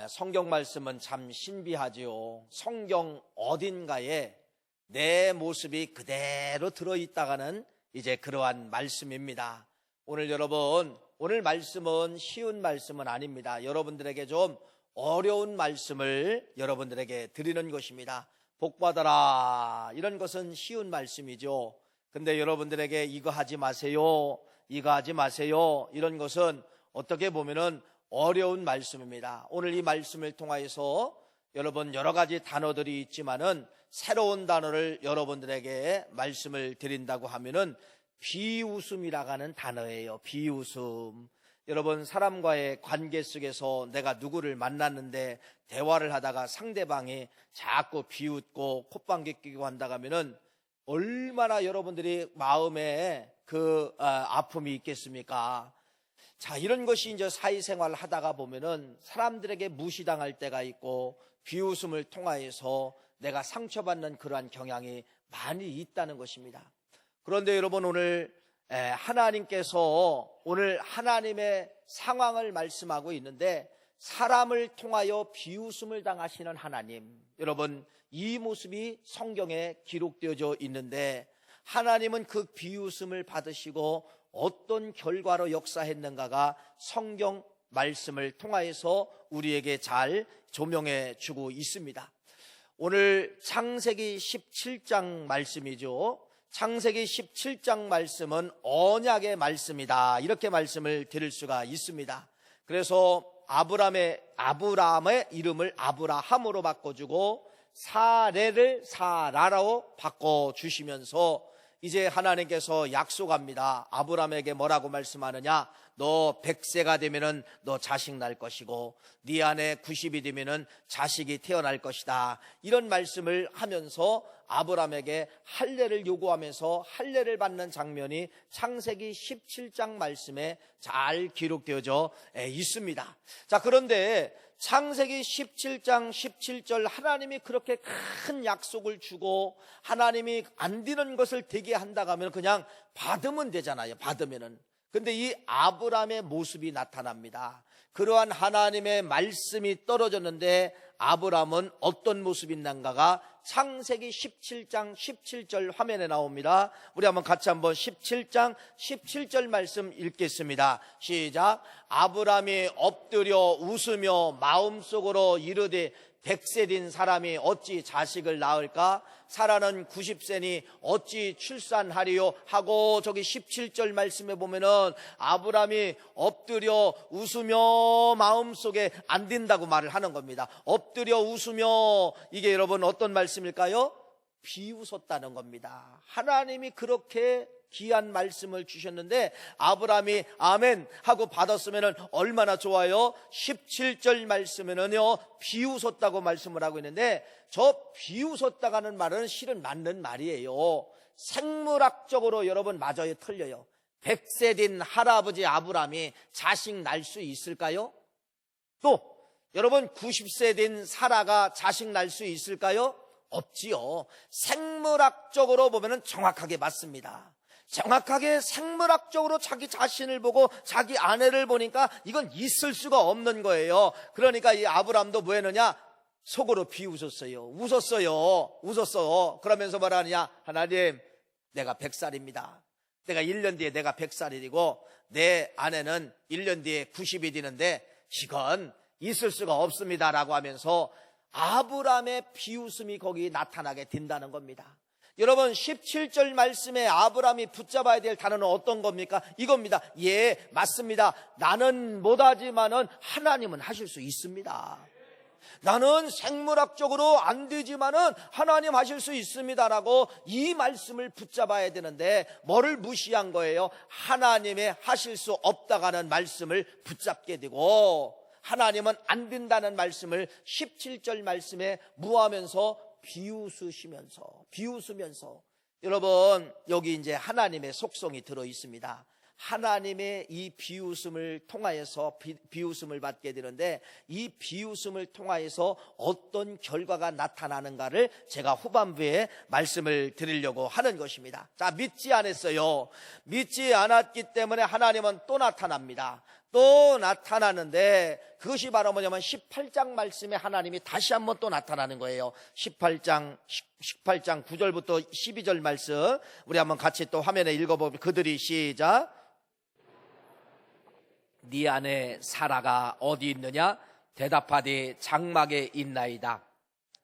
성경 말씀은 참 신비하지요. 성경 어딘가에 내 모습이 그대로 들어있다가는 이제 그러한 말씀입니다. 오늘 말씀은 쉬운 말씀은 아닙니다. 여러분들에게 좀 어려운 말씀을 여러분들에게 드리는 것입니다. 복받아라, 이런 것은 쉬운 말씀이죠. 근데 여러분들에게 이거 하지 마세요, 이거 하지 마세요, 이런 것은 어떻게 보면은 어려운 말씀입니다. 오늘 이 말씀을 통하여서 여러분 여러 가지 단어들이 있지만은 새로운 단어를 여러분들에게 말씀을 드린다고 하면은 비웃음이라고 하는 단어예요. 비웃음. 여러분, 사람과의 관계 속에서 내가 누구를 만났는데 대화를 하다가 상대방이 자꾸 비웃고 콧방귀 끼고 한다고 하면은 얼마나 여러분들이 마음에 아픔이 있겠습니까? 자, 이런 것이 이제 사회생활을 하다가 보면은 사람들에게 무시당할 때가 있고 비웃음을 통하여서 내가 상처받는 그러한 경향이 많이 있다는 것입니다. 그런데 여러분, 오늘 하나님께서 오늘 하나님의 상황을 말씀하고 있는데 사람을 통하여 비웃음을 당하시는 하나님, 여러분 이 모습이 성경에 기록되어져 있는데 하나님은 그 비웃음을 받으시고 어떤 결과로 역사했는가가 성경 말씀을 통하여서 우리에게 잘 조명해 주고 있습니다. 오늘 창세기 17장 말씀이죠. 창세기 17장 말씀은 언약의 말씀이다, 이렇게 말씀을 드릴 수가 있습니다. 그래서 아브라함의 이름을 아브라함으로 바꿔주고 사레를 사라로 바꿔주시면서 이제 하나님께서 약속합니다. 아브라함에게 뭐라고 말씀하느냐? 너 100세가 되면은 너 자식 날 것이고 네 안에 90이 되면은 자식이 태어날 것이다, 이런 말씀을 하면서 아브라함에게 할례를 요구하면서 할례를 받는 장면이 창세기 17장 말씀에 잘 기록되어져 있습니다. 자, 그런데 창세기 17장 17절 하나님이 그렇게 큰 약속을 주고 하나님이 안 되는 것을 되게 한다고 하면 그냥 받으면 되잖아요. 받으면은. 근데 이 아브라함의 모습이 나타납니다. 그러한 하나님의 말씀이 떨어졌는데 아브라함은 어떤 모습이 있는가가 창세기 17장 17절 화면에 나옵니다. 우리 한번 같이 한번 17장 17절 말씀 읽겠습니다. 시작. 아브라함이 엎드려 웃으며 마음속으로 이르되 100세 된 사람이 어찌 자식을 낳을까? 사라는 90세니 어찌 출산하리요? 하고 저기 17절 말씀에 보면은 아브라함이 엎드려 웃으며 마음속에 안 된다고 말을 하는 겁니다. 엎드려 웃으며, 이게 여러분 어떤 말씀일까요? 비웃었다는 겁니다. 하나님이 그렇게 귀한 말씀을 주셨는데 아브라함이 아멘 하고 받았으면 얼마나 좋아요. 17절 말씀에는요 비웃었다고 말씀을 하고 있는데 저 비웃었다고 하는 말은 실은 맞는 말이에요. 생물학적으로 여러분 맞아요, 틀려요? 100세 된 할아버지 아브라함이 자식 낳을 수 있을까요? 또 여러분 90세 된 사라가 자식 낳을 수 있을까요? 없지요. 생물학적으로 보면 정확하게 맞습니다. 정확하게 생물학적으로 자기 자신을 보고 자기 아내를 보니까 이건 있을 수가 없는 거예요. 그러니까 이 아브라함도 뭐 했느냐? 속으로 비웃었어요. 웃었어. 그러면서 뭐라 하느냐? 하나님, 내가 100살입니다. 내가 1년 뒤에 내가 100살이고 내 아내는 1년 뒤에 90이 되는데 이건 있을 수가 없습니다라고 하면서 아브라함의 비웃음이 거기 나타나게 된다는 겁니다. 여러분 17절 말씀에 아브라함이 붙잡아야 될 단어는 어떤 겁니까? 이겁니다. 예, 맞습니다. 나는 못하지만은 하나님은 하실 수 있습니다. 나는 생물학적으로 안 되지만은 하나님 하실 수 있습니다라고 이 말씀을 붙잡아야 되는데 뭐를 무시한 거예요? 하나님의 하실 수 없다고 하는 말씀을 붙잡게 되고 하나님은 안 된다는 말씀을 17절 말씀에 무하면서 비웃으면서 여러분 여기 이제 하나님의 속성이 들어 있습니다. 하나님의 이 비웃음을 통하여서 비웃음을 받게 되는데 이 비웃음을 통하여서 어떤 결과가 나타나는가를 제가 후반부에 말씀을 드리려고 하는 것입니다. 자, 믿지 않았어요. 믿지 않았기 때문에 하나님은 또 나타납니다. 또 나타나는데 그것이 바로 뭐냐면 18장 말씀에 하나님이 다시 한번 또 나타나는 거예요. 18장 9절부터 12절 말씀 우리 한번 같이 또 화면에 읽어보면 그들이 시작. 네 안에 사라가 어디 있느냐? 대답하되 장막에 있나이다.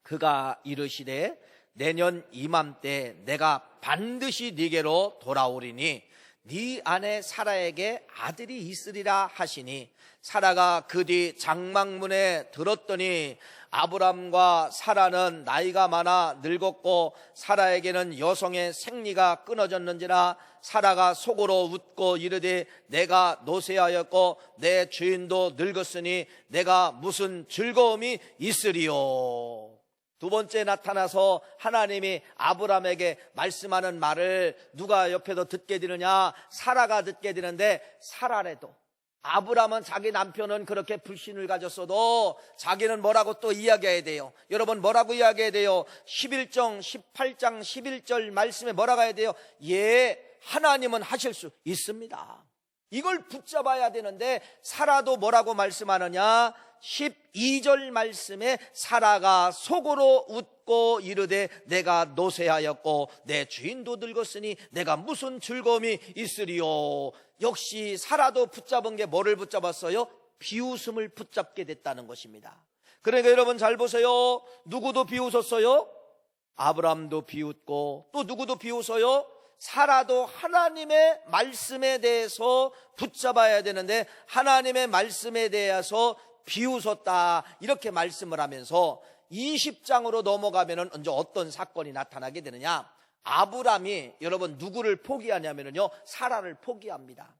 그가 이르시되 내년 이맘때 내가 반드시 네게로 돌아오리니 네 안에 사라에게 아들이 있으리라 하시니 사라가 그 뒤 장막문에 들었더니 아브람과 사라는 나이가 많아 늙었고 사라에게는 여성의 생리가 끊어졌는지라 사라가 속으로 웃고 이르되 내가 노쇠하였고 내 주인도 늙었으니 내가 무슨 즐거움이 있으리요. 두 번째 나타나서 하나님이 아브람에게 말씀하는 말을 누가 옆에서 듣게 되느냐? 사라가 듣게 되는데 사라래도 아브람은 자기 남편은 그렇게 불신을 가졌어도 자기는 뭐라고 또 이야기해야 돼요. 여러분 뭐라고 이야기해야 돼요? 18장 11절 말씀에 뭐라고 해야 돼요? 예, 하나님은 하실 수 있습니다. 이걸 붙잡아야 되는데 사라도 뭐라고 말씀하느냐? 12절 말씀에 사라가 속으로 웃고 이르되 내가 노쇠하였고 내 주인도 늙었으니 내가 무슨 즐거움이 있으리요. 역시 사라도 붙잡은 게 뭐를 붙잡았어요? 비웃음을 붙잡게 됐다는 것입니다. 그러니까 여러분 잘 보세요. 누구도 비웃었어요? 아브람도 비웃고 또 누구도 비웃어요? 사라도 하나님의 말씀에 대해서 붙잡아야 되는데 하나님의 말씀에 대해서 비웃었다 이렇게 말씀을 하면서 20장으로 넘어가면은 이제 어떤 사건이 나타나게 되느냐? 아브람이 여러분 누구를 포기하냐면요 사라를 포기합니다.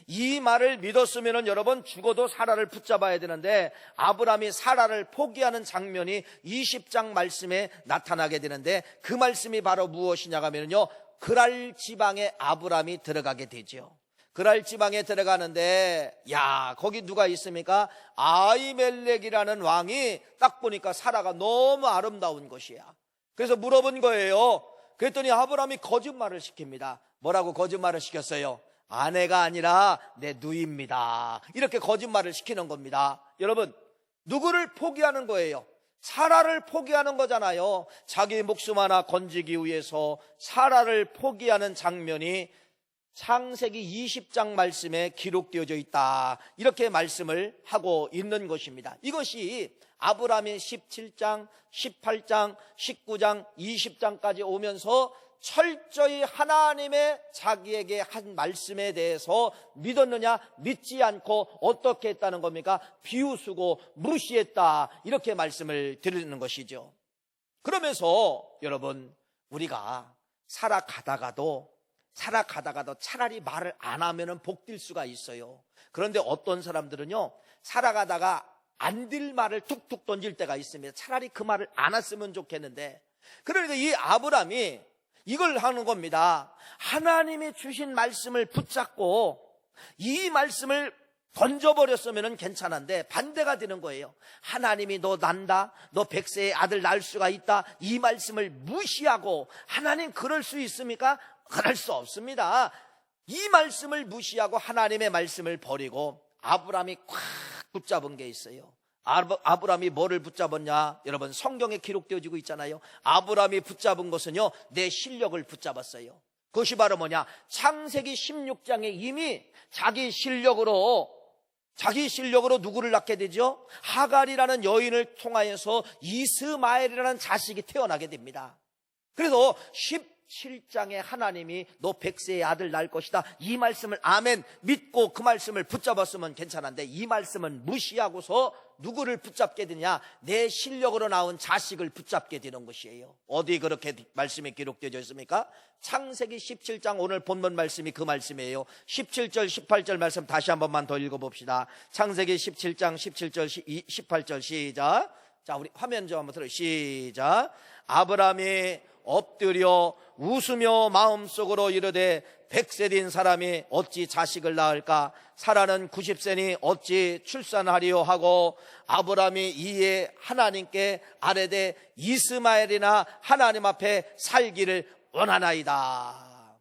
이 말을 믿었으면은 여러분 죽어도 사라를 붙잡아야 되는데 아브람이 사라를 포기하는 장면이 20장 말씀에 나타나게 되는데 그 말씀이 바로 무엇이냐 하면요 그랄 지방에 아브람이 들어가게 되죠. 그랄 지방에 들어가는데 야 거기 누가 있습니까? 아히멜렉이라는 왕이 딱 보니까 사라가 너무 아름다운 것이야. 그래서 물어본 거예요. 그랬더니 아브람이 거짓말을 시킵니다. 뭐라고 거짓말을 시켰어요? 아내가 아니라 내 누이입니다. 이렇게 거짓말을 시키는 겁니다. 여러분 누구를 포기하는 거예요? 사라를 포기하는 거잖아요. 자기 목숨 하나 건지기 위해서 사라를 포기하는 장면이 창세기 20장 말씀에 기록되어져 있다 이렇게 말씀을 하고 있는 것입니다. 이것이 아브라함의 17장, 18장, 19장, 20장까지 오면서 철저히 하나님의 자기에게 한 말씀에 대해서 믿었느냐 믿지 않고 어떻게 했다는 겁니까? 비웃고 무시했다 이렇게 말씀을 드리는 것이죠. 그러면서 여러분 우리가 살아가다가도 차라리 말을 안 하면 복될 수가 있어요. 그런데 어떤 사람들은요 살아가다가 안 될 말을 툭툭 던질 때가 있습니다. 차라리 그 말을 안 했으면 좋겠는데 그러니까 이 아브람이 이걸 하는 겁니다. 하나님이 주신 말씀을 붙잡고 이 말씀을 던져버렸으면 괜찮은데 반대가 되는 거예요. 하나님이 너 난다, 너 100세의 아들 낳을 수가 있다 이 말씀을 무시하고 하나님 그럴 수 있습니까? 그럴 수 없습니다. 이 말씀을 무시하고 하나님의 말씀을 버리고 아브람이 꽉 붙잡은 게 있어요. 아브람이 뭐를 붙잡았냐? 여러분 성경에 기록되어지고 있잖아요. 아브람이 붙잡은 것은요 내 실력을 붙잡았어요. 그것이 바로 뭐냐? 창세기 16장에 이미 자기 실력으로 누구를 낳게 되죠? 하갈이라는 여인을 통하여서 이스마엘이라는 자식이 태어나게 됩니다. 그래서 17장에 하나님이 너 100세의 아들 낳을 것이다 이 말씀을 아멘 믿고 그 말씀을 붙잡았으면 괜찮은데 이 말씀은 무시하고서 누구를 붙잡게 되냐? 내 실력으로 낳은 자식을 붙잡게 되는 것이에요. 어디 그렇게 말씀이 기록되어 있습니까? 창세기 17장 오늘 본문 말씀이 그 말씀이에요. 17절 18절 말씀 다시 한 번만 더 읽어봅시다. 창세기 17장 17절 18절 시작. 자 우리 화면 좀 한번 들어요. 시작. 아브람이 엎드려 웃으며 마음속으로 이르되 100세 된 사람이 어찌 자식을 낳을까? 사라는 90세니 어찌 출산하리요 하고 아브람이 이에 하나님께 아뢰되 이스마엘이나 하나님 앞에 살기를 원하나이다.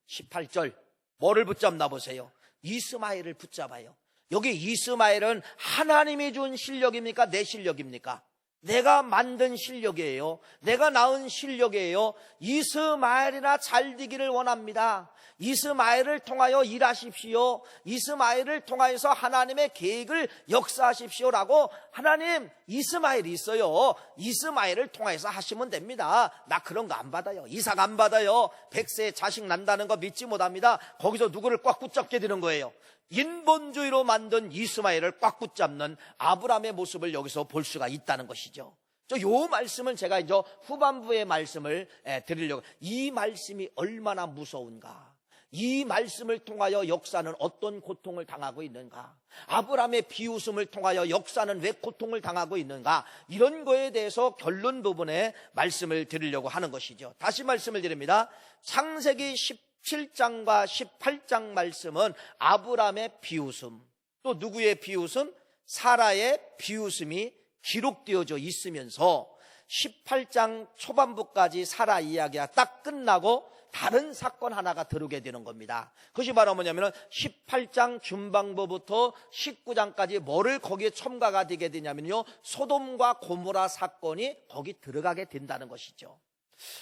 18절 뭐를 붙잡나 보세요. 이스마엘을 붙잡아요. 여기 이스마엘은 하나님이 준 실력입니까? 내 실력입니까? 내가 만든 실력이에요. 내가 낳은 실력이에요. 이스마엘이나 잘 되기를 원합니다. 이스마엘을 통하여 일하십시오. 이스마엘을 통하여서 하나님의 계획을 역사하십시오라고 하나님 이스마엘이 있어요. 이스마엘을 통해서 하시면 됩니다. 나 그런 거 안 받아요. 이삭 안 받아요. 100세 자식 난다는 거 믿지 못합니다. 거기서 누구를 꽉 붙잡게 되는 거예요. 인본주의로 만든 이스마엘을 꽉 붙잡는 아브라함의 모습을 여기서 볼 수가 있다는 것이죠. 요 말씀은 제가 이제 후반부의 말씀을 드리려고, 이 말씀이 얼마나 무서운가, 이 말씀을 통하여 역사는 어떤 고통을 당하고 있는가, 아브라함의 비웃음을 통하여 역사는 왜 고통을 당하고 있는가, 이런 거에 대해서 결론 부분에 말씀을 드리려고 하는 것이죠. 다시 말씀을 드립니다. 창세기 17장과 18장 말씀은 아브라함의 비웃음, 또 누구의 비웃음? 사라의 비웃음이 기록되어져 있으면서 18장 초반부까지 사라 이야기가 딱 끝나고 다른 사건 하나가 들어오게 되는 겁니다. 그것이 바로 뭐냐면 18장 중반부부터 19장까지 뭐를 거기에 첨가가 되게 되냐면요, 소돔과 고모라 사건이 거기 들어가게 된다는 것이죠.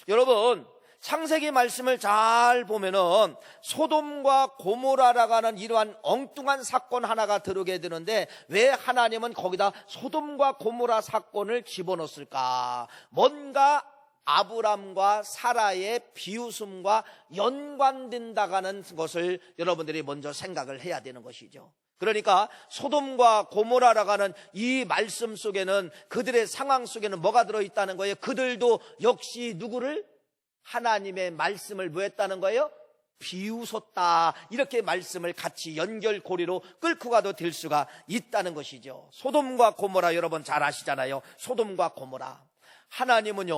여러분, 창세기 말씀을 잘 보면은 소돔과 고모라라고 하는 이러한 엉뚱한 사건 하나가 들어오게 되는데, 왜 하나님은 거기다 소돔과 고모라 사건을 집어넣었을까? 뭔가 아브람과 사라의 비웃음과 연관된다는 것을 여러분들이 먼저 생각을 해야 되는 것이죠. 그러니까 소돔과 고모라라고 하는 이 말씀 속에는, 그들의 상황 속에는 뭐가 들어있다는 거예요? 그들도 역시 누구를? 하나님의 말씀을 뭐 했다는 거예요? 비웃었다. 이렇게 말씀을 같이 연결고리로 끌고 가도 될 수가 있다는 것이죠. 소돔과 고모라 여러분 잘 아시잖아요. 소돔과 고모라. 하나님은요,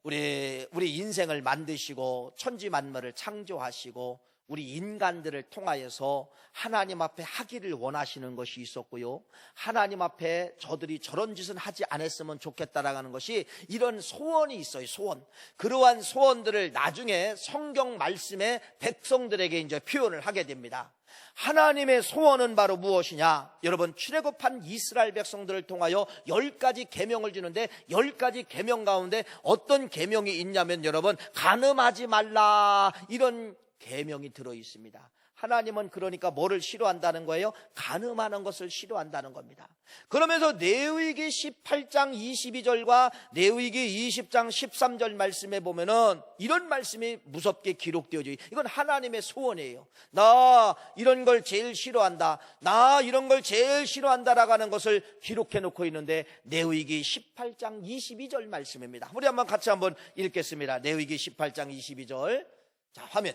우리 인생을 만드시고 천지 만물을 창조하시고 우리 인간들을 통하여서 하나님 앞에 하기를 원하시는 것이 있었고요, 하나님 앞에 저들이 저런 짓은 하지 않았으면 좋겠다라는 것이, 이런 소원이 있어요. 소원. 그러한 소원들을 나중에 성경 말씀에 백성들에게 이제 표현을 하게 됩니다. 하나님의 소원은 바로 무엇이냐? 여러분, 출애굽한 이스라엘 백성들을 통하여 10가지 계명을 주는데, 10가지 계명 가운데 어떤 계명이 있냐면, 여러분, 간음하지 말라, 이런 계명이 들어 있습니다. 하나님은 그러니까 뭐를 싫어한다는 거예요? 간음하는 것을 싫어한다는 겁니다. 그러면서 레위기 18장 22절과 레위기 20장 13절 말씀에 보면은 이런 말씀이 무섭게 기록되어져 있어요. 이건 하나님의 소원이에요. 나 이런 걸 제일 싫어한다, 나 이런 걸 제일 싫어한다라고 하는 것을 기록해 놓고 있는데, 레위기 18장 22절 말씀입니다. 우리 한번 같이 한번 읽겠습니다. 레위기 18장 22절. 자, 화면.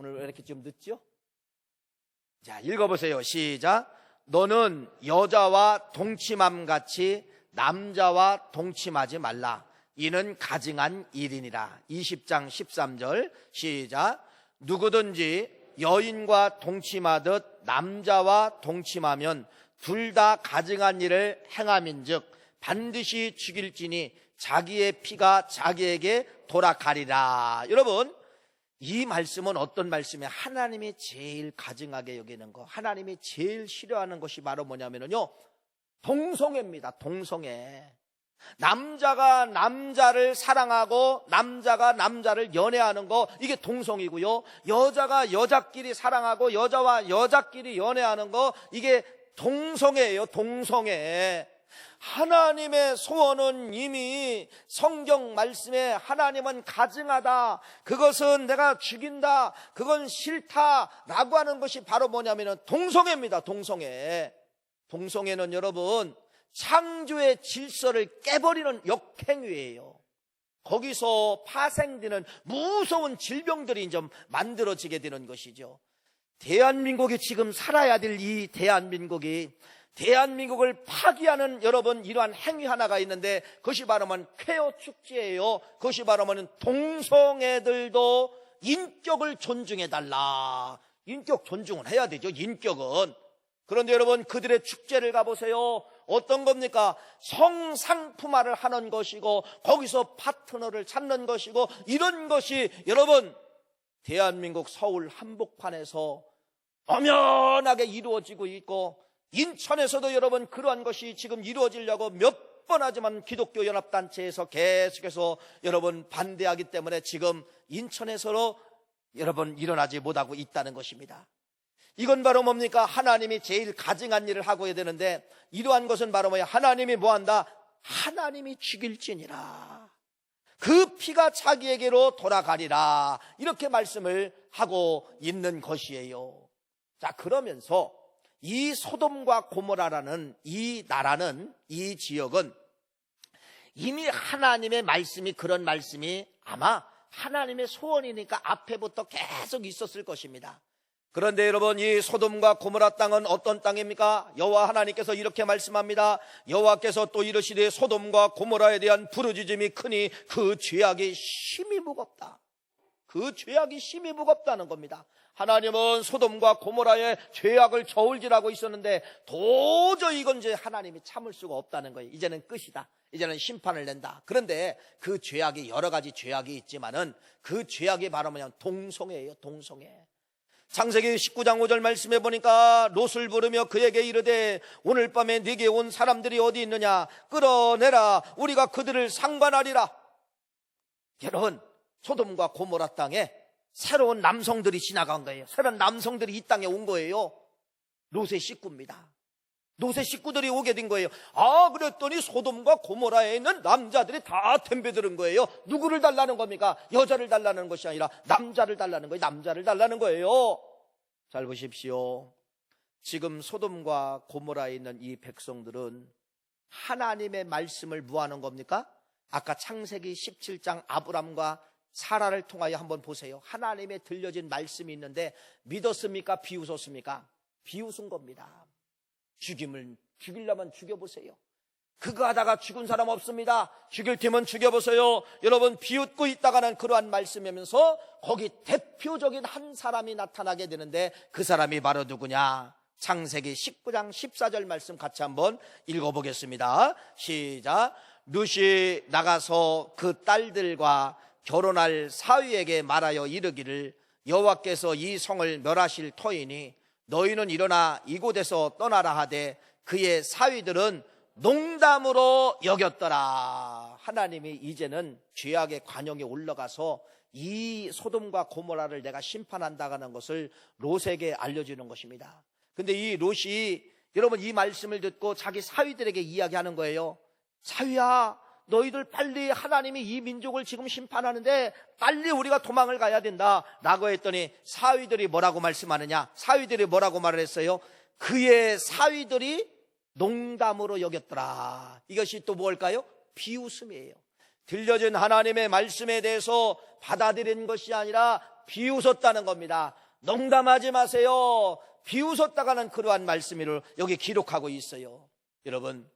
오늘 왜 이렇게 좀 늦죠? 자, 읽어보세요. 시작. 너는 여자와 동침함 같이 남자와 동침하지 말라. 이는 가증한 일이니라. 20장 13절. 시작. 누구든지 여인과 동침하듯 남자와 동침하면 둘 다 가증한 일을 행함인즉 반드시 죽일지니 자기의 피가 자기에게 돌아가리라. 여러분, 이 말씀은 어떤 말씀이에요? 하나님이 제일 가증하게 여기는 거, 하나님이 제일 싫어하는 것이 바로 뭐냐면요, 동성애입니다. 동성애. 남자가 남자를 사랑하고 남자가 남자를 연애하는 거, 이게 동성이고요, 여자가 여자끼리 사랑하고 여자와 여자끼리 연애하는 거, 이게 동성애예요. 동성애. 하나님의 소원은 이미 성경 말씀에 하나님은 가증하다, 그것은 내가 죽인다, 그건 싫다라고 하는 것이 바로 뭐냐면 동성애입니다. 동성애. 동성애는 여러분, 창조의 질서를 깨버리는 역행위예요. 거기서 파생되는 무서운 질병들이 이제 만들어지게 되는 것이죠. 대한민국이 지금 살아야 될 이 대한민국을 파기하는 여러분 이러한 행위 하나가 있는데, 그것이 바로 쾌어 축제예요. 그것이 바로 동성애들도 인격을 존중해달라. 인격 존중은 해야 되죠, 인격은. 그런데 여러분, 그들의 축제를 가보세요. 어떤 겁니까? 성상품화를 하는 것이고, 거기서 파트너를 찾는 것이고, 이런 것이 여러분, 대한민국 서울 한복판에서 엄연하게 이루어지고 있고, 인천에서도 여러분 그러한 것이 지금 이루어지려고 몇 번 하지만 기독교 연합단체에서 계속해서 여러분 반대하기 때문에 지금 인천에서도 여러분 일어나지 못하고 있다는 것입니다. 이건 바로 뭡니까? 하나님이 제일 가증한 일을 하고 해야 되는데, 이러한 것은 바로 뭐야? 하나님이 뭐한다? 하나님이 죽일지니라, 그 피가 자기에게로 돌아가리라, 이렇게 말씀을 하고 있는 것이에요. 자, 그러면서 이 소돔과 고모라라는 이 나라는, 이 지역은 이미 하나님의 말씀이, 그런 말씀이 아마 하나님의 소원이니까 앞에부터 계속 있었을 것입니다. 그런데 여러분, 이 소돔과 고모라 땅은 어떤 땅입니까? 여호와 하나님께서 이렇게 말씀합니다. 여호와께서 또 이르시되 소돔과 고모라에 대한 부르짖음이 크니 그 죄악이 심히 무겁다. 그 죄악이 심히 무겁다는 겁니다. 하나님은 소돔과 고모라의 죄악을 저울질하고 있었는데 도저히 이건 이제 하나님이 참을 수가 없다는 거예요. 이제는 끝이다. 이제는 심판을 낸다. 그런데 그 죄악이, 여러 가지 죄악이 있지만은 그 죄악이 바로 뭐냐면 동성애예요. 동성애. 창세기 19장 5절 말씀해 보니까 롯을 부르며 그에게 이르되 오늘 밤에 네게 온 사람들이 어디 있느냐, 끌어내라, 우리가 그들을 상관하리라. 여러분, 소돔과 고모라 땅에 새로운 남성들이 지나간 거예요. 새로운 남성들이 이 땅에 온 거예요. 롯의 식구입니다. 롯의 식구들이 오게 된 거예요. 아, 그랬더니 소돔과 고모라에 있는 남자들이 다 덤벼드는 거예요. 누구를 달라는 겁니까? 여자를 달라는 것이 아니라 남자를 달라는 거예요. 남자를 달라는 거예요. 잘 보십시오. 지금 소돔과 고모라에 있는 이 백성들은 하나님의 말씀을 무하는 겁니까? 아까 창세기 17장 아브람과 사라를 통하여 한번 보세요. 하나님의 들려진 말씀이 있는데 믿었습니까? 비웃었습니까? 비웃은 겁니다. 죽이려면 죽여보세요. 그거 하다가 죽은 사람 없습니다. 죽일 팀은 죽여보세요. 여러분, 비웃고 있다가는 그러한 말씀이면서 거기 대표적인 한 사람이 나타나게 되는데 그 사람이 바로 누구냐? 창세기 19장 14절 말씀 같이 한번 읽어보겠습니다. 시작. 룻이 나가서 그 딸들과 결혼할 사위에게 말하여 이르기를 여호와께서 이 성을 멸하실 터이니 너희는 일어나 이곳에서 떠나라 하되 그의 사위들은 농담으로 여겼더라. 하나님이 이제는 죄악의 관영에 올라가서 이 소돔과 고모라를 내가 심판한다는 것을 롯에게 알려주는 것입니다. 근데 이 롯이 여러분 이 말씀을 듣고 자기 사위들에게 이야기하는 거예요. 사위야, 너희들 빨리, 하나님이 이 민족을 지금 심판하는데 빨리 우리가 도망을 가야 된다 라고 했더니 사위들이 뭐라고 말씀하느냐? 사위들이 뭐라고 말을 했어요? 그의 사위들이 농담으로 여겼더라. 이것이 또 뭘까요? 비웃음이에요. 들려진 하나님의 말씀에 대해서 받아들인 것이 아니라 비웃었다는 겁니다. 농담하지 마세요. 비웃었다가는 그러한 말씀을 여기 기록하고 있어요. 여러분,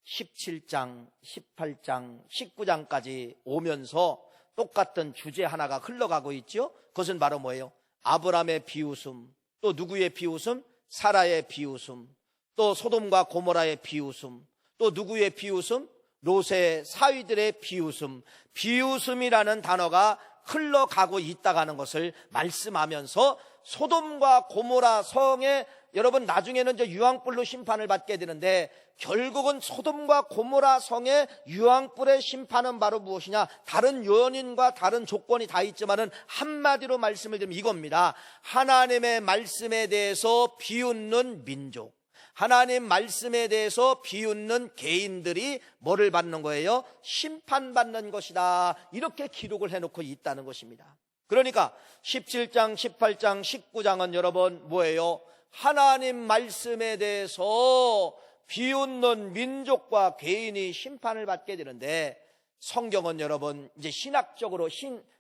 17장, 18장, 19장까지 오면서 똑같은 주제 하나가 흘러가고 있죠. 그것은 바로 뭐예요? 아브람의 비웃음, 또 누구의 비웃음? 사라의 비웃음, 또 소돔과 고모라의 비웃음, 또 누구의 비웃음? 롯의 사위들의 비웃음. 비웃음이라는 단어가 흘러가고 있다는 것을 말씀하면서 소돔과 고모라 성에 여러분 나중에는 이제 유황불로 심판을 받게 되는데 결국은 소돔과 고모라 성의 유황불의 심판은 바로 무엇이냐? 다른 요인과 다른 조건이 다 있지만은 한마디로 말씀을 드리면 이겁니다. 하나님의 말씀에 대해서 비웃는 민족, 하나님 말씀에 대해서 비웃는 개인들이 뭐를 받는 거예요? 심판받는 것이다. 이렇게 기록을 해놓고 있다는 것입니다. 그러니까 17장, 18장, 19장은 여러분 뭐예요? 하나님 말씀에 대해서 비웃는 민족과 개인이 심판을 받게 되는데 성경은 여러분 이제 신약적으로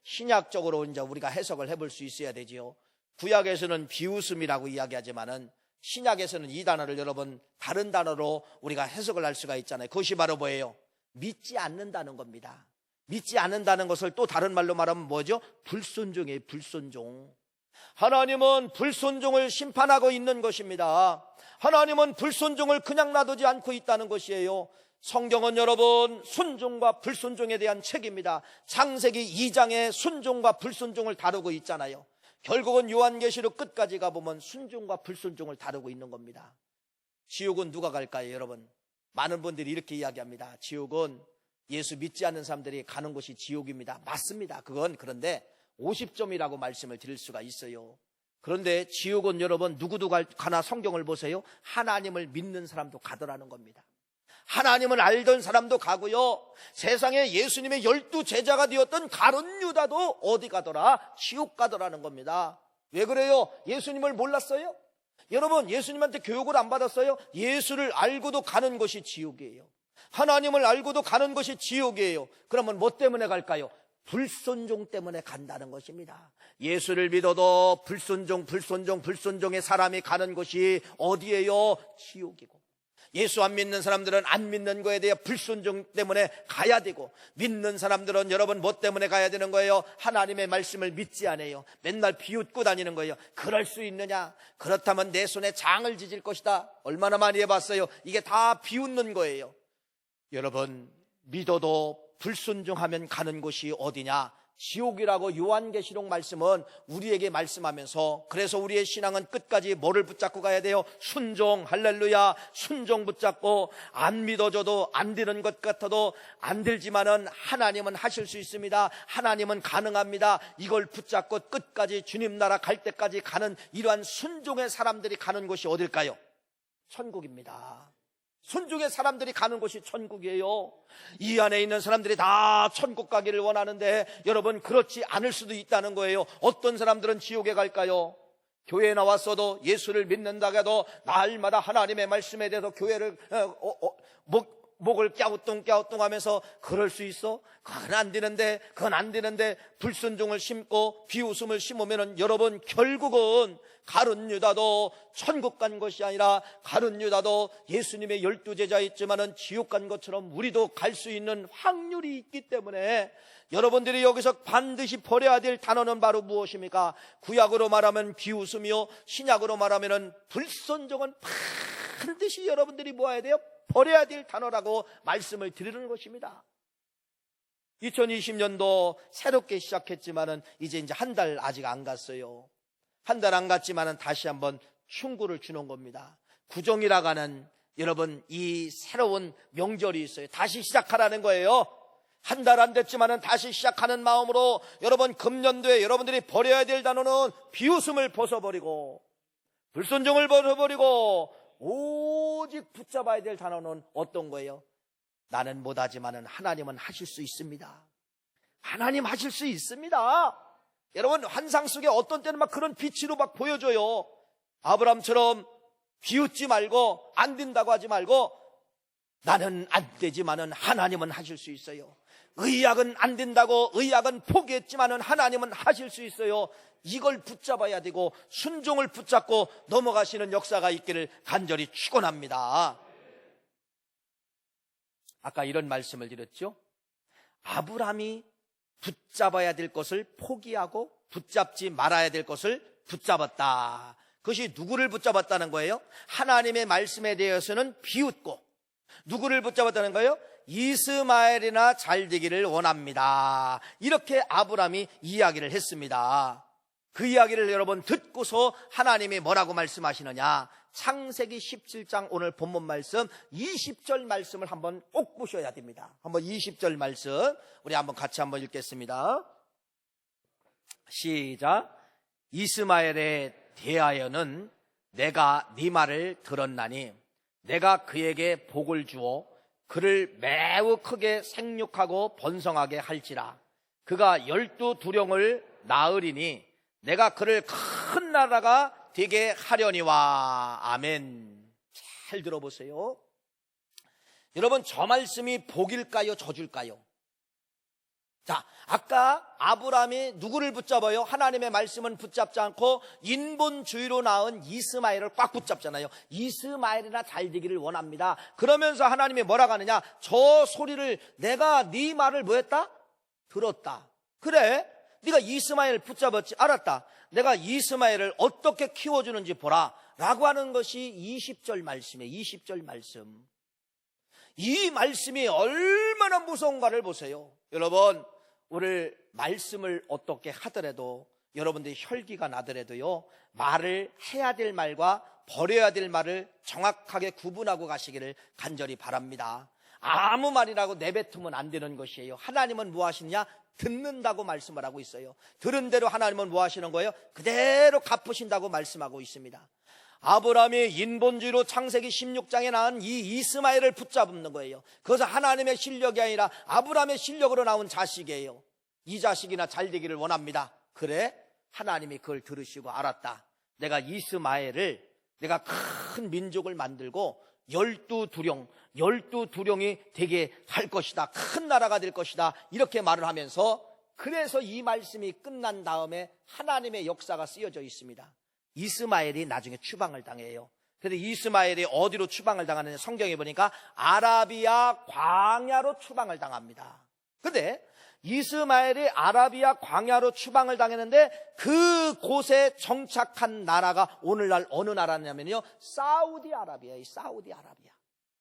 신약적으로 이제 우리가 해석을 해볼 수 있어야 되지요. 구약에서는 비웃음이라고 이야기하지만은 신약에서는 이 단어를 여러분 다른 단어로 우리가 해석을 할 수가 있잖아요. 그것이 바로 뭐예요? 믿지 않는다는 겁니다. 믿지 않는다는 것을 또 다른 말로 말하면 뭐죠? 불순종이에요. 불순종. 하나님은 불순종을 심판하고 있는 것입니다. 하나님은 불순종을 그냥 놔두지 않고 있다는 것이에요. 성경은 여러분 순종과 불순종에 대한 책입니다. 창세기 2장에 순종과 불순종을 다루고 있잖아요. 결국은 요한계시록 끝까지 가보면 순종과 불순종을 다루고 있는 겁니다. 지옥은 누가 갈까요, 여러분? 많은 분들이 이렇게 이야기합니다. 지옥은 예수 믿지 않는 사람들이 가는 곳이 지옥입니다. 맞습니다. 그런데 50점이라고 말씀을 드릴 수가 있어요. 그런데 지옥은 여러분 누구도 가나 성경을 보세요. 하나님을 믿는 사람도 가더라는 겁니다. 하나님을 알던 사람도 가고요. 세상에 예수님의 12제자가 되었던 가룟 유다도 어디 가더라? 지옥 가더라는 겁니다. 왜 그래요? 예수님을 몰랐어요? 여러분, 예수님한테 교육을 안 받았어요? 예수를 알고도 가는 것이 지옥이에요. 하나님을 알고도 가는 것이 지옥이에요. 그러면 뭐 때문에 갈까요? 불순종 때문에 간다는 것입니다. 예수를 믿어도 불순종의 사람이 가는 곳이 어디예요? 지옥이고, 예수 안 믿는 사람들은 안 믿는 거에 대해 불순종 때문에 가야 되고, 믿는 사람들은 여러분 뭐 때문에 가야 되는 거예요? 하나님의 말씀을 믿지 않아요. 맨날 비웃고 다니는 거예요. 그럴 수 있느냐? 그렇다면 내 손에 장을 지질 것이다. 얼마나 많이 해봤어요. 이게 다 비웃는 거예요. 여러분, 믿어도 불순종하면 가는 곳이 어디냐? 지옥이라고 요한계시록 말씀은 우리에게 말씀하면서, 그래서 우리의 신앙은 끝까지 뭐를 붙잡고 가야 돼요? 순종, 할렐루야. 순종 붙잡고, 안 믿어줘도 안 되는 것 같아도 안 되지만은 하나님은 하실 수 있습니다. 하나님은 가능합니다. 이걸 붙잡고 끝까지 주님 나라 갈 때까지 가는 이러한 순종의 사람들이 가는 곳이 어딜까요? 천국입니다. 순종의 사람들이 가는 곳이 천국이에요. 이 안에 있는 사람들이 다 천국 가기를 원하는데 여러분, 그렇지 않을 수도 있다는 거예요. 어떤 사람들은 지옥에 갈까요? 교회에 나왔어도, 예수를 믿는다고 해도 날마다 하나님의 말씀에 대해서 교회를 목을 갸우뚱 하면서 그럴 수 있어? 그건 안 되는데 불순종을 심고 비웃음을 심으면 여러분, 결국은 가룟 유다도 천국 간 것이 아니라 가룟 유다도 예수님의 12제자 있지만은 지옥 간 것처럼 우리도 갈 수 있는 확률이 있기 때문에 여러분들이 여기서 반드시 버려야 될 단어는 바로 무엇입니까? 구약으로 말하면 비웃음이요, 신약으로 말하면 불순종은 반드시 여러분들이 모아야 돼요. 버려야 될 단어라고 말씀을 드리는 것입니다. 2020년도 새롭게 시작했지만은 이제 한 달 아직 안 갔어요. 한 달 안 갔지만은 다시 한번 충고를 주는 겁니다. 구정이라고 하는 여러분 이 새로운 명절이 있어요. 다시 시작하라는 거예요. 한 달 안 됐지만은 다시 시작하는 마음으로 여러분, 금년도에 여러분들이 버려야 될 단어는 비웃음을 벗어버리고 불순종을 벗어버리고 오직 붙잡아야 될 단어는 어떤 거예요? 나는 못하지만은 하나님은 하실 수 있습니다. 하나님 하실 수 있습니다. 여러분, 환상 속에 어떤 때는 막 그런 빛으로 막 보여줘요. 아브라함처럼 비웃지 말고, 안 된다고 하지 말고, 나는 안 되지만은 하나님은 하실 수 있어요. 의학은 안 된다고 의학은 포기했지만은 하나님은 하실 수 있어요. 이걸 붙잡아야 되고 순종을 붙잡고 넘어가시는 역사가 있기를 간절히 축원합니다. 아까 이런 말씀을 드렸죠. 아브라함이 붙잡아야 될 것을 포기하고 붙잡지 말아야 될 것을 붙잡았다. 그것이 누구를 붙잡았다는 거예요? 하나님의 말씀에 대해서는 비웃고, 누구를 붙잡았다는 거예요? 이스마엘이나 잘 되기를 원합니다. 이렇게 아브라함이 이야기를 했습니다. 그 이야기를 여러분 듣고서 하나님이 뭐라고 말씀하시느냐? 창세기 17장 오늘 본문 말씀 20절 말씀을 한번 꼭 보셔야 됩니다. 한번 20절 말씀 우리 한번 같이 한번 읽겠습니다. 시작. 이스마엘에 대하여는 내가 네 말을 들었나니 내가 그에게 복을 주어 그를 매우 크게 생육하고 번성하게 할지라. 그가 12두령을 낳으리니 내가 그를 큰 나라가 되게 하려니와. 아멘. 잘 들어보세요. 여러분, 저 말씀이 복일까요, 저줄까요? 자, 아까 아브라함이 누구를 붙잡아요? 하나님의 말씀은 붙잡지 않고 인본주의로 낳은 이스마엘을 꽉 붙잡잖아요. 이스마엘이나 잘 되기를 원합니다. 그러면서 하나님이 뭐라고 하느냐? 저 소리를 내가 네 말을 뭐 했다? 들었다. 그래, 네가 이스마엘 붙잡았지, 알았다. 내가 이스마엘을 어떻게 키워주는지 보라 라고 하는 것이 20절 말씀이에요. 20절 말씀. 이 말씀이 얼마나 무서운가를 보세요. 여러분, 오늘 말씀을 어떻게 하더라도 여러분들이 혈기가 나더라도요, 말을 해야 될 말과 버려야 될 말을 정확하게 구분하고 가시기를 간절히 바랍니다. 아무 말이라고 내뱉으면 안 되는 것이에요. 하나님은 뭐 하시느냐? 듣는다고 말씀을 하고 있어요. 들은 대로 하나님은 뭐 하시는 거예요? 그대로 갚으신다고 말씀하고 있습니다. 아브라함이 인본주의로 창세기 16장에 나온 이 이스마엘을 붙잡는 거예요. 그것은 하나님의 실력이 아니라 아브라함의 실력으로 나온 자식이에요. 이 자식이나 잘 되기를 원합니다. 그래? 하나님이 그걸 들으시고 알았다. 내가 이스마엘을 내가 큰 민족을 만들고 12두령이 되게 할 것이다. 큰 나라가 될 것이다. 이렇게 말을 하면서, 그래서 이 말씀이 끝난 다음에 하나님의 역사가 쓰여져 있습니다. 이스마엘이 나중에 추방을 당해요. 그런데 이스마엘이 어디로 추방을 당하느냐, 성경에 보니까 아라비아 광야로 추방을 당합니다. 그런데 이스마엘이 아라비아 광야로 추방을 당했는데 그곳에 정착한 나라가 오늘날 어느 나라냐면요, 사우디아라비아예요. 사우디아라비아.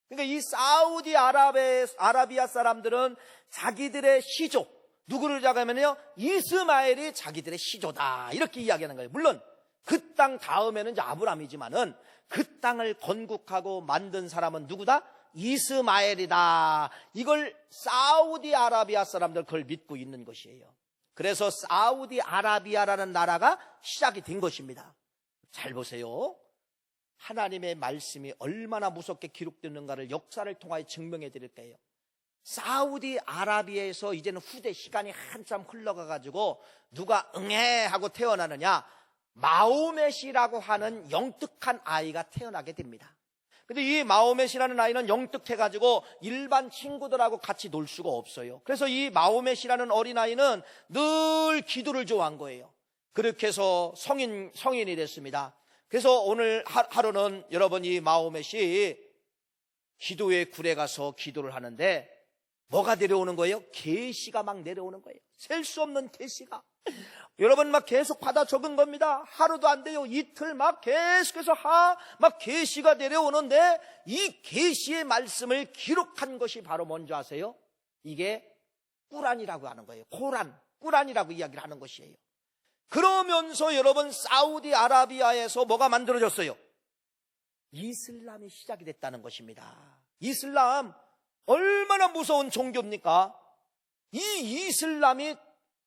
그러니까 이 사우디아라비아 사람들은 자기들의 시조, 누구를 잡으면요, 이스마엘이 자기들의 시조다, 이렇게 이야기하는 거예요. 물론 그 땅 다음에는 이제 아브라함이지만은 그 땅을 건국하고 만든 사람은 누구다? 이스마엘이다. 이걸 사우디아라비아 사람들 그걸 믿고 있는 것이에요. 그래서 사우디아라비아라는 나라가 시작이 된 것입니다. 잘 보세요. 하나님의 말씀이 얼마나 무섭게 기록되는가를 역사를 통하여 증명해 드릴 거예요. 사우디아라비아에서 이제는 후대 시간이 한참 흘러가가지고 누가 응애 하고 태어나느냐, 마호멧이라고 하는 영특한 아이가 태어나게 됩니다. 근데 이 마호멧이라는 아이는 영특해가지고 일반 친구들하고 같이 놀 수가 없어요. 그래서 이 마호멧이라는 어린아이는 늘 기도를 좋아한 거예요. 그렇게 해서 성인이 됐습니다. 그래서 오늘 하루는 여러분, 이 마호멧이 기도의 굴에 가서 기도를 하는데 뭐가 내려오는 거예요? 계시가 막 내려오는 거예요. 셀 수 없는 계시가. 여러분, 막 계속 받아 적은 겁니다. 하루도 안 돼요. 이틀 막 계속해서 막 계시가 내려오는데, 이 계시의 말씀을 기록한 것이 바로 뭔지 아세요? 이게 꾸란이라고 하는 거예요. 꾸란이라고 이야기를 하는 것이에요. 그러면서 여러분, 사우디아라비아에서 뭐가 만들어졌어요? 이슬람이 시작이 됐다는 것입니다. 이슬람, 얼마나 무서운 종교입니까? 이 이슬람이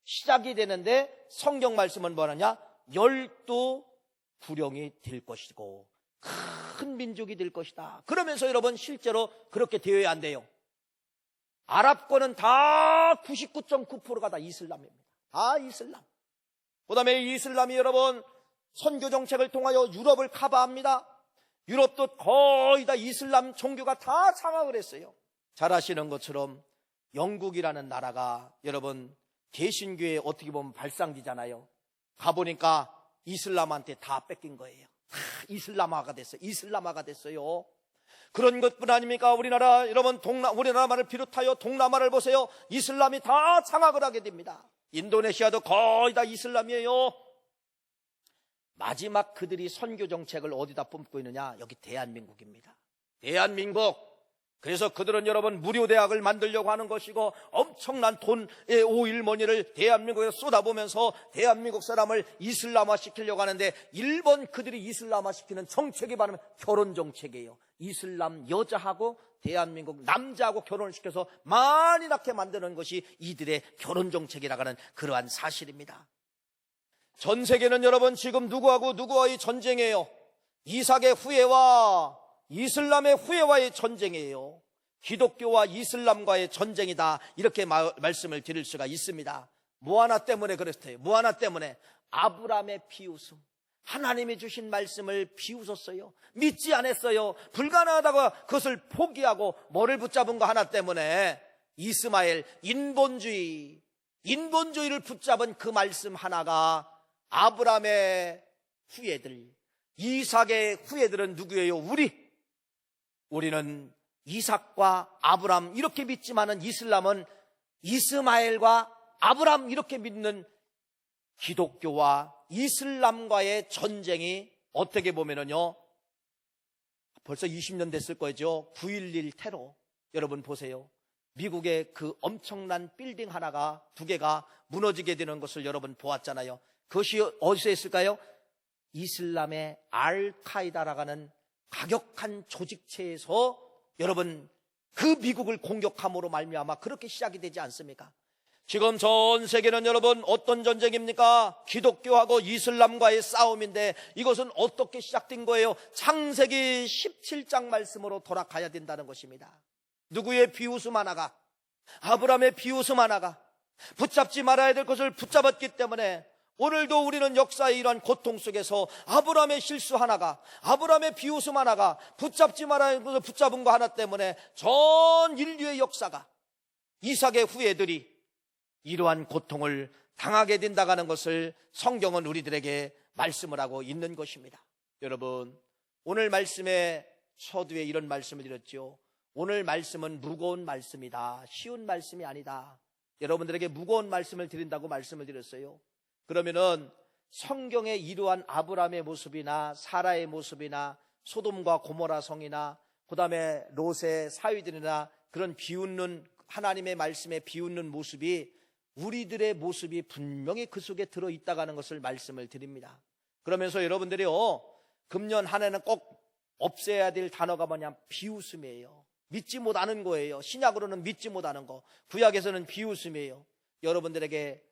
시작이 되는데 성경 말씀은 뭐라냐? 12두령이 될 것이고 큰 민족이 될 것이다. 그러면서 여러분, 실제로 그렇게 되어야 안 돼요. 아랍권은 다 99.9%가 다 이슬람입니다. 다 이슬람. 그 다음에 이 이슬람이 여러분, 선교 정책을 통하여 유럽을 커버합니다. 유럽도 거의 다 이슬람 종교가 다 장악을 했어요. 잘 아시는 것처럼 영국이라는 나라가 여러분, 개신교에 어떻게 보면 발상지잖아요. 가보니까 이슬람한테 다 뺏긴 거예요. 다 이슬람화가 됐어요. 그런 것뿐 아닙니까? 우리나라, 여러분, 우리나라만을 비롯하여 동남아를 보세요. 이슬람이 다 장악을 하게 됩니다. 인도네시아도 거의 다 이슬람이에요. 마지막 그들이 선교 정책을 어디다 뿜고 있느냐? 여기 대한민국입니다. 대한민국. 그래서 그들은 여러분, 무료대학을 만들려고 하는 것이고 엄청난 돈의 오일머니를 대한민국에 쏟아보면서 대한민국 사람을 이슬람화 시키려고 하는데, 일본 그들이 이슬람화 시키는 정책이 바로 결혼 정책이에요. 이슬람 여자하고 대한민국 남자하고 결혼을 시켜서 많이 낳게 만드는 것이 이들의 결혼 정책이라고 하는 그러한 사실입니다. 전 세계는 여러분, 지금 누구와의 전쟁이에요? 이삭의 후예와 이슬람의 후예와의 전쟁이에요. 기독교와 이슬람과의 전쟁이다, 이렇게 말씀을 드릴 수가 있습니다. 뭐 하나 때문에 그랬어요. 뭐 하나 때문에? 아브라함의 비웃음. 하나님이 주신 말씀을 비웃었어요. 믿지 않았어요. 불가능하다고 그것을 포기하고 뭐를 붙잡은 거 하나 때문에? 이스마엘, 인본주의를 붙잡은 그 말씀 하나가 아브라함의 후예들, 이삭의 후예들은 누구예요? 우리는 이삭과 아브람 이렇게 믿지만은 이슬람은 이스마엘과 아브람 이렇게 믿는 기독교와 이슬람과의 전쟁이 어떻게 보면은요, 벌써 20년 됐을 거죠. 9.11 테러. 여러분 보세요. 미국의 그 엄청난 빌딩 하나가, 두 개가 무너지게 되는 것을 여러분 보았잖아요. 그것이 어디서 했을까요? 이슬람의 알카이다라고 하는 과격한 조직체에서 여러분 그 미국을 공격함으로 말미암아 그렇게 시작이 되지 않습니까? 지금 전 세계는 여러분 어떤 전쟁입니까? 기독교하고 이슬람과의 싸움인데 이것은 어떻게 시작된 거예요? 창세기 17장 말씀으로 돌아가야 된다는 것입니다. 누구의 비웃음 하나가, 아브라함의 비웃음 하나가 붙잡지 말아야 될 것을 붙잡았기 때문에 오늘도 우리는 역사의 이러한 고통 속에서 아브라함의 실수 하나가, 아브라함의 비웃음 하나가, 붙잡지 말아야 할 것을 붙잡은 거 하나 때문에 전 인류의 역사가, 이삭의 후예들이 이러한 고통을 당하게 된다는 것을 성경은 우리들에게 말씀을 하고 있는 것입니다. 여러분, 오늘 말씀에 서두에 이런 말씀을 드렸죠. 오늘 말씀은 무거운 말씀이다. 쉬운 말씀이 아니다. 여러분들에게 무거운 말씀을 드린다고 말씀을 드렸어요. 그러면은 성경에 이러한 아브라함의 모습이나 사라의 모습이나 소돔과 고모라 성이나 그 다음에 롯의 사위들이나 그런 비웃는 하나님의 말씀에 비웃는 모습이 우리들의 모습이 분명히 그 속에 들어있다고 하는 것을 말씀을 드립니다. 그러면서 여러분들이요, 금년 한 해는 꼭 없애야 될 단어가 뭐냐? 비웃음이에요. 믿지 못하는 거예요. 신약으로는 믿지 못하는 거, 구약에서는 비웃음이에요. 여러분들에게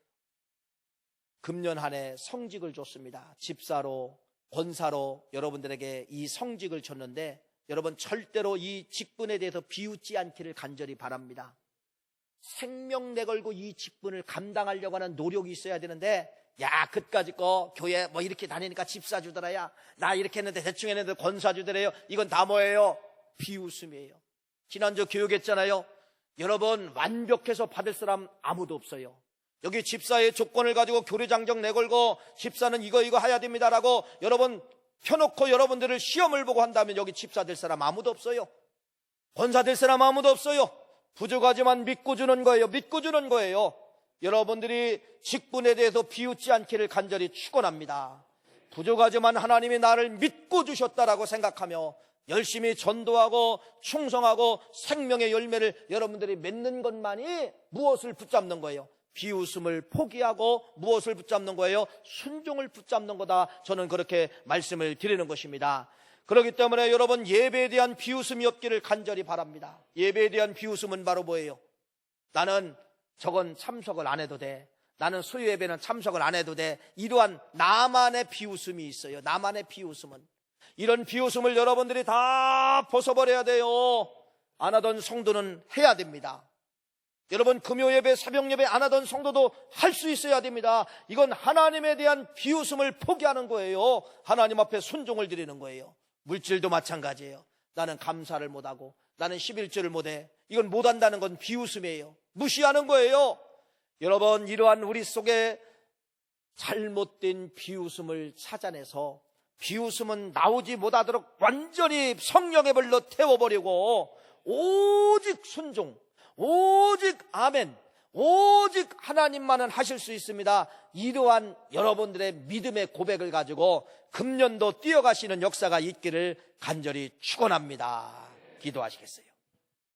금년 한 해 성직을 줬습니다. 집사로, 권사로 여러분들에게 이 성직을 줬는데 여러분 절대로 이 직분에 대해서 비웃지 않기를 간절히 바랍니다. 생명 내걸고 이 직분을 감당하려고 하는 노력이 있어야 되는데, 야, 그까짓 거 교회 뭐 이렇게 다니니까 집사 주더라, 야, 나 이렇게 했는데 대충 했는데 권사 주더래요. 이건 다 뭐예요? 비웃음이에요. 지난주 교육했잖아요. 여러분, 완벽해서 받을 사람 아무도 없어요. 여기 집사의 조건을 가지고 교리장정 내걸고 집사는 이거 해야 됩니다라고 여러분 펴놓고 여러분들을 시험을 보고 한다면 여기 집사 될 사람 아무도 없어요. 권사 될 사람 아무도 없어요. 부족하지만 믿고 주는 거예요. 믿고 주는 거예요. 여러분들이 직분에 대해서 비웃지 않기를 간절히 축원합니다. 부족하지만 하나님이 나를 믿고 주셨다라고 생각하며 열심히 전도하고 충성하고 생명의 열매를 여러분들이 맺는 것만이 무엇을 붙잡는 거예요? 비웃음을 포기하고 무엇을 붙잡는 거예요? 순종을 붙잡는 거다. 저는 그렇게 말씀을 드리는 것입니다. 그렇기 때문에 여러분, 예배에 대한 비웃음이 없기를 간절히 바랍니다. 예배에 대한 비웃음은 바로 뭐예요? 나는 저건 참석을 안 해도 돼. 나는 소유 예배는 참석을 안 해도 돼. 이러한 나만의 비웃음이 있어요. 나만의 비웃음은. 이런 비웃음을 여러분들이 다 벗어버려야 돼요. 안 하던 성도는 해야 됩니다. 여러분, 금요 예배, 새벽 예배 안 하던 성도도 할 수 있어야 됩니다. 이건 하나님에 대한 비웃음을 포기하는 거예요. 하나님 앞에 순종을 드리는 거예요. 물질도 마찬가지예요. 나는 감사를 못하고 나는 11조를 못해. 이건 못한다는 건 비웃음이에요. 무시하는 거예요. 여러분, 이러한 우리 속에 잘못된 비웃음을 찾아내서 비웃음은 나오지 못하도록 완전히 성령의 불로 태워버리고 오직 순종, 오직 아멘, 오직 하나님만은 하실 수 있습니다. 이러한 여러분들의 믿음의 고백을 가지고 금년도 뛰어가시는 역사가 있기를 간절히 축원합니다. 기도하시겠어요?